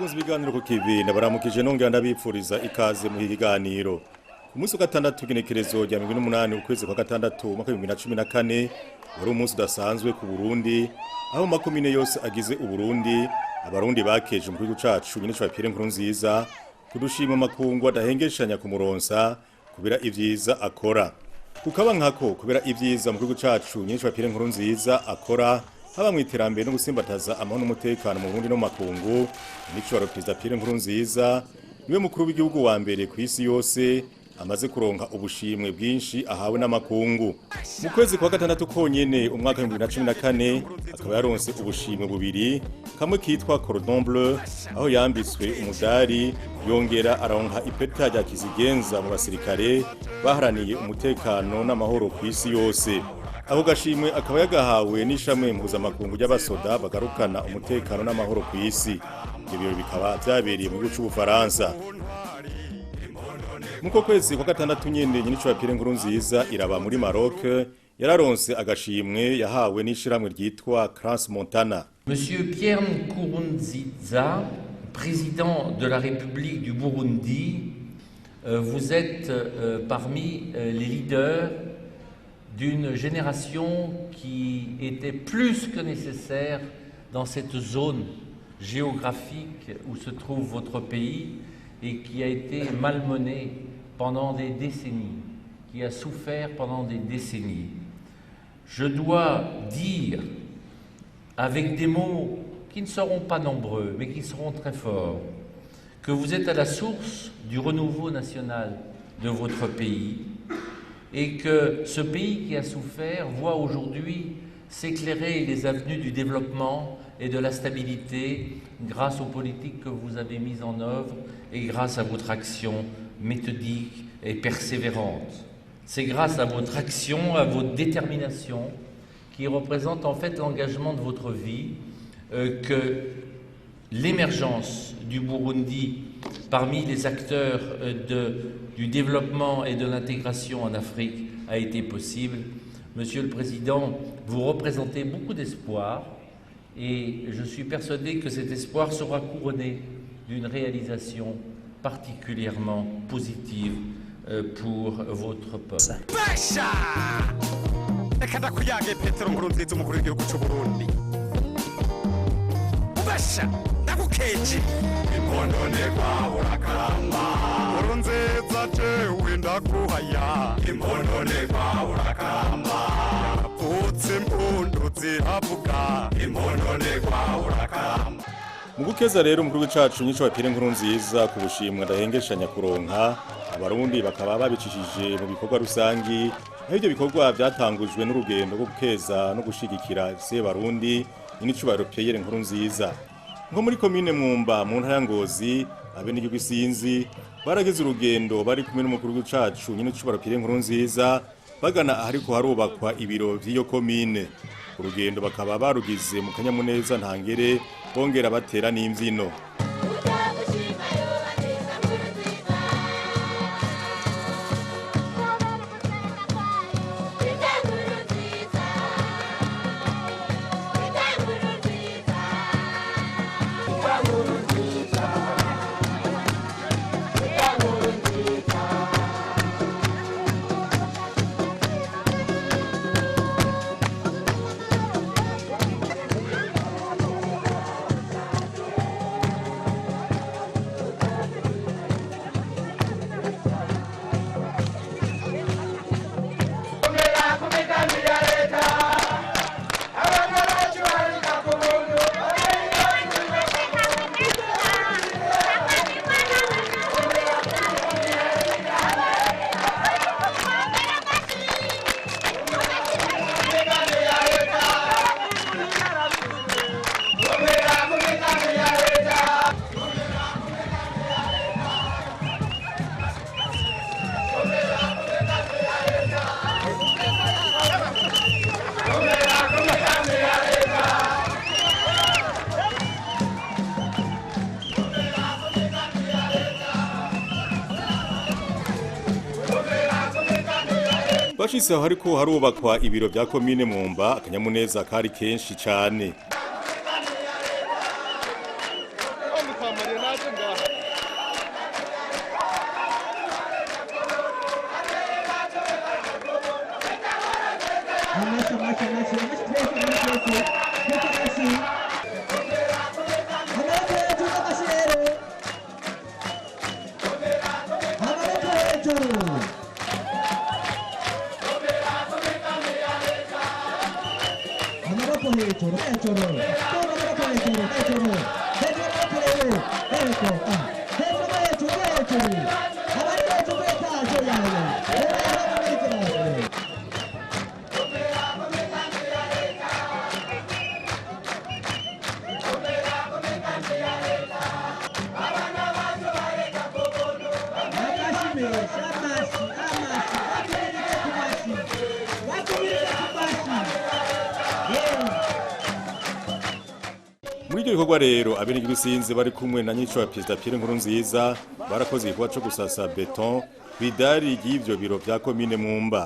Bakunze ibiganiro ku kivi nabaramukije nongera ndabipfuriza ikaze mu higaniro. Ku munsi wa gatandatu w'igenekerezo rya 28 ukwezi kwa gatandatu mu mwaka wa 2014 wari umunsi udasanzwe ku Burundi aho makomine yose agize Uburundi abarundi bakeje mu gihugu cacu nyine cyo Pierre Nkurunziza kudushima makungu adahengeshanya ku muronsa kubera ivyiza akora. Kukaba nkako kubera ivyiza mu gihugu cacu nyine cyo Pierre Nkurunziza akora haba mu iterambere no gusimbataza amahoro n'umutekano mu Burundi no makungu nico waro Perezida Pierre Nkurunziza niwe mukuru w'igihugu wa mbere ku isi yose amaze kuronka ubushimwe bwinshi ahawe n'amakungu. Mu kwezi kwa gatandatu konyene umwaka wa 2014 akaba yaronse ubushimwe bubiri, kamwe kitwa Cordon Bleu aho yambitswe umudari yongera aronka ipeta rya kizigenza mu basirikare baharaniye umutekano n'amahoro ku isi yose. Aho gashimwe akaba yagahawe n'ishamwe mpuzamakungu y'abasoda bagarukana umutekano n'amahoro ku isi. Ibyo bikaba byabereye mu gihugu cy'Ubufaransa. Muko kwezi kwa gatandatu nyene nyine cyo Pierre Nkurunziza iraba muri Maroc yararonse agashimwe yahawe n'ishiramwe ryitwa Crans Montana. Monsieur Pierre Nkurunziza, président de la République du Burundi, vous êtes parmi les leaders d'une génération qui était plus que nécessaire dans cette zone géographique où se trouve votre pays et qui a été malmenée pendant des décennies, qui a souffert pendant des décennies. Je dois dire, avec des mots qui ne seront pas nombreux, mais qui seront très forts, que vous êtes à la source du renouveau national de votre pays et que ce pays qui a souffert voit aujourd'hui s'éclairer les avenues du développement et de la stabilité grâce aux politiques que vous avez mises en œuvre et grâce à votre action méthodique et persévérante. C'est grâce à votre action, à votre détermination, qui représente en fait l'engagement de votre vie, que l'émergence du Burundi parmi les acteurs du développement et de l'intégration en Afrique a été possible. Monsieur le Président, vous représentez beaucoup d'espoir et je suis persuadé que cet espoir sera couronné d'une réalisation particulièrement positive pour votre peuple. Mu gukeza rero umukuru w'icacu nyinshi wa Pierre Nkurunziza ku bushimwe ndahengeshanya kuronka abarundi bakaba babicishije mu bikorwa rusangi aho ibyo bikorwa byatangujwe n'urugendo rwo gukeza no gushigikira se barundi n'icubaro Pierre Nkurunziza. Nko muri komine Mwumba mu ntara ya Ngozi abe n'igihugu Sinzi baragize urugendo bari kumwe n'umukuru w'icacu nyine c'ubaro Pierre Nkurunziza bagana ahariko harubakwa ibiro vy'iyo komine. Urugendo bakaba barugize mu kanyamuneza ntangere bongera batera n'imvyino. Bashitse aho hariko harubakwa ibiro vya komine Mwumba akanyamuneza kari kenshi cane. Muri iryo bikorwa rero abenegihugu isinzi bari kumwe na nyicwa Perezida Pierre Nkurunziza barakoze igikorwa cyo gusasa beton kw'idari ry'ivyo biro vya komine Mwumba.